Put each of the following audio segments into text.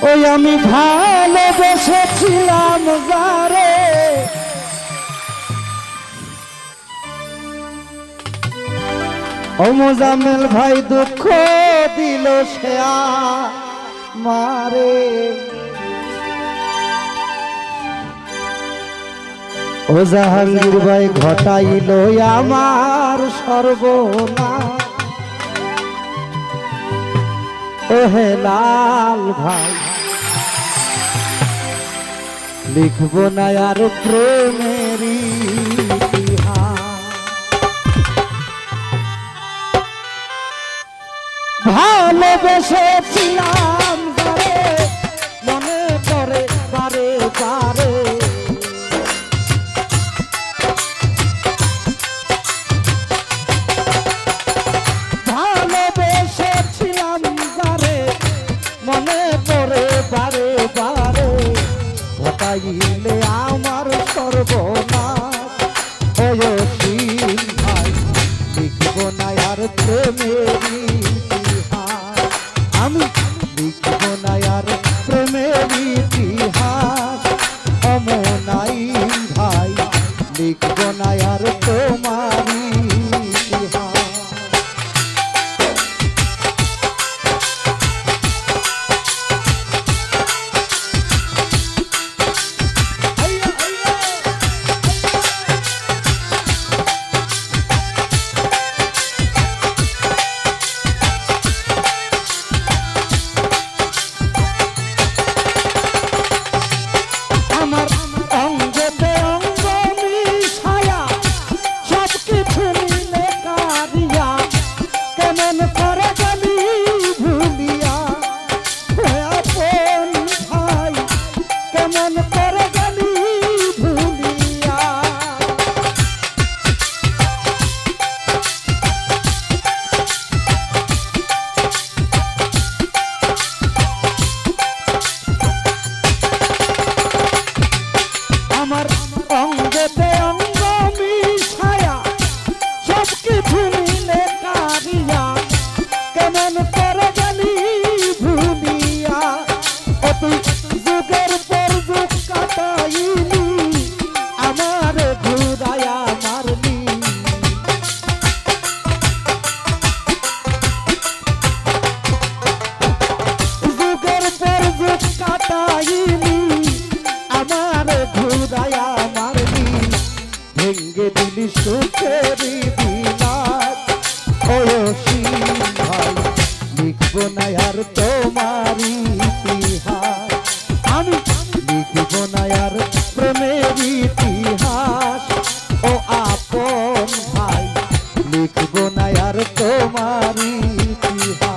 ওই আমি ভালোবেসেছিলাম যারে, ও মোজাম্মেল ভাই দুঃখ দিল সে আমারে। ও জাহাঙ্গীর ভাই ঘটাইল আমার সর্বনাশ। ও হে লাল ভাই লিখব না আর প্রেমের ইতিহাস। ভালোবেসেছিলাম যারে মনে করে বারে বারে, ভালোবেসেছিলাম যারে মনে করে বারে বারে, ঘটাইলে আমার সর্বনাশ। ওই অসীম ভাই লিখব না আর প্রেমের ইতিহাস, আমি লিখব না আর প্রেমের ইতিহাস। অমনাইম ভাই লিখব না আর তোমার ইতিহাস। সুখেরি বিলাস। ও অসীম ভাই লিখব না আর তোমার ইতিহাস, আমি লিখব না আর প্রেমের ইতিহাস। ও আপন ভাই লিখব না আর তোমার ইতিহাস।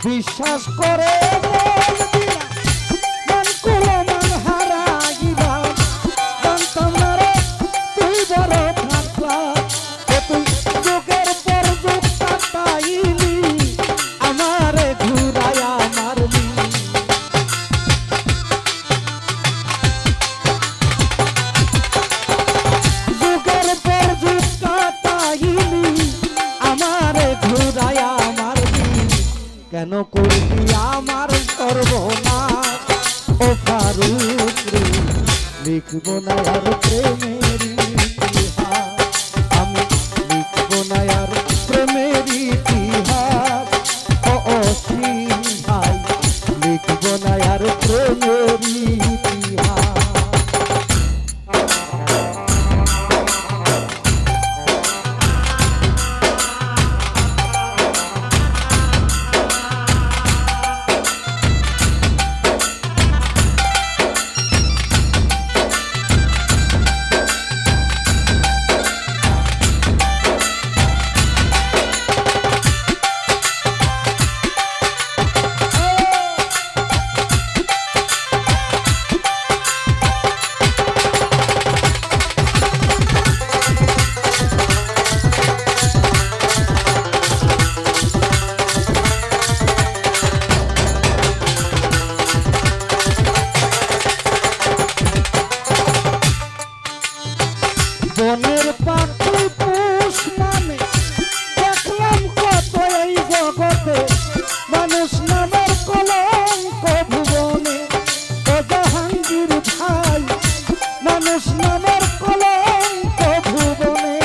বিশ্বাস করে মন কুলো মন হারাইলাম, জানতাম না রে তুই বড় থাকলা, তুই যুগের কেন করবি আমার সর্বনাশ ও ফারুক রে লিখব না আর প্রেমের ইতিহাস আমি লিখব না আর প্রেমের ইতিহাস ও অসীম ভাই লিখব না আর প্রেমের ইতিহাস বনের পাখি পুষ মানে দেখলাম কত এই জগতে মানুষ নামের কলঙ্ক ভুবনে ও জাহাঙ্গীর ভাই মানুষ নামের কলঙ্ক ভুবনে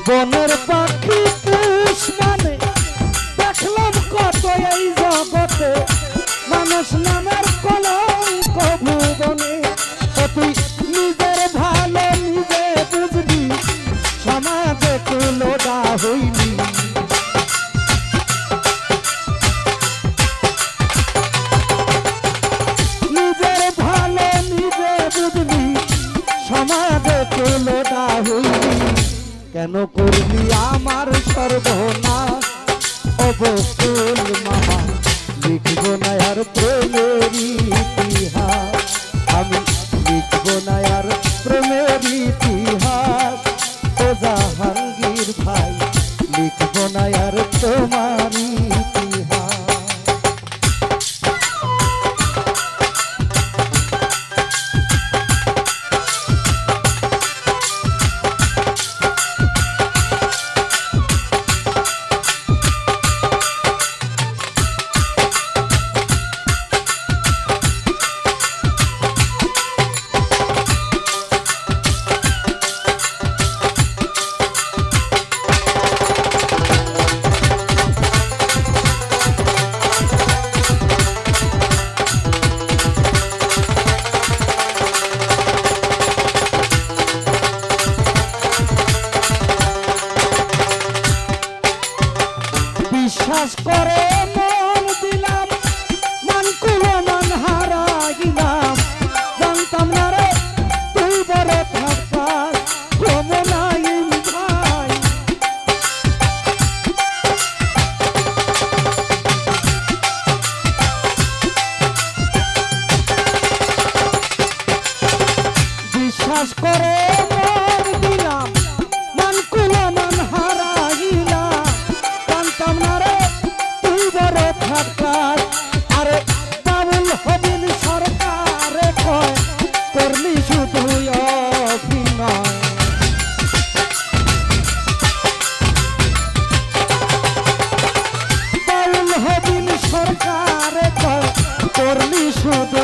বনের পাখি পুষ মানে দেখলাম কত এই জগতে মানুষ নামের কলঙ্ক ভুবনে তুই নিজের ভালো নিজে বুঝবি সমাজে কুলোডা হইলি নিজের ভালো নিজে বুঝবি সমাজে কুলোডা হইলি কেন করলি আমার সর্বনাশ অবকুল মামা লিখব না আর প্রেমের ইতিহাস আমি লিখব না আর প্রেমের ইতিহাস ও জাহাঙ্গীর ভাই লিখব না আর তোমার ইতিহাস বিশ্বাস করে মন দিলাম মন কুলো মন হারাইলাম জানতাম না রে তুই বড় থাকতাস কমলাইম ভাই বিশ্বাস করে মন দিলাম মন কুলো মন হারাইলাম জানতাম না রে তুই বড় থাকতাস আরে বাবুল হবিল সরকারে কয় করলি শুধু অভিনয় বাবুল হবিল সরকারে কয় করলি শুধু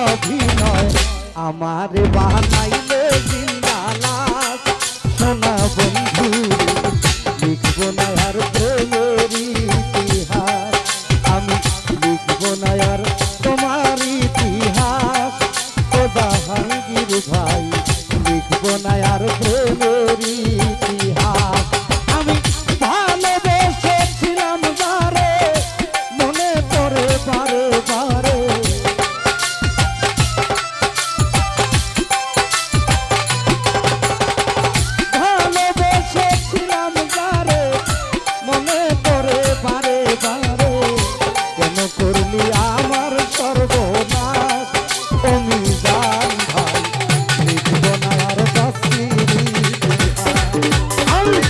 অভিনয় আমারে বানাইলে জিন্দালাস সোনা বন্ধু লিখব না আর প্রেমের ইতিহাস আমি লিখব না আর তোমার ইতিহাস ও জাহাঙ্গীর ভাই লিখব না আর প্রেমের ইতিহাস আমি ভালোবেসেছিলাম যারে মনে পড়ে বারে বারে ভালোবেসেছিলাম যারে মনে পড়ে বারে বারে কেন করলি আমার সর্বনাশ তুমি জান ভাই লিখব না আর বাসির ইতিহাস আমি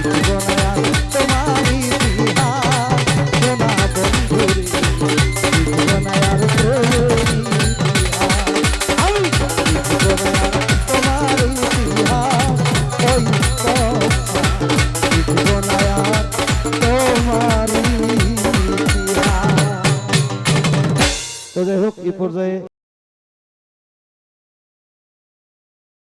লিখব না আর তোমার ইতিহাস সোনা বন্ধুরে লিখব না আর প্রেমের এই পর্যায়ে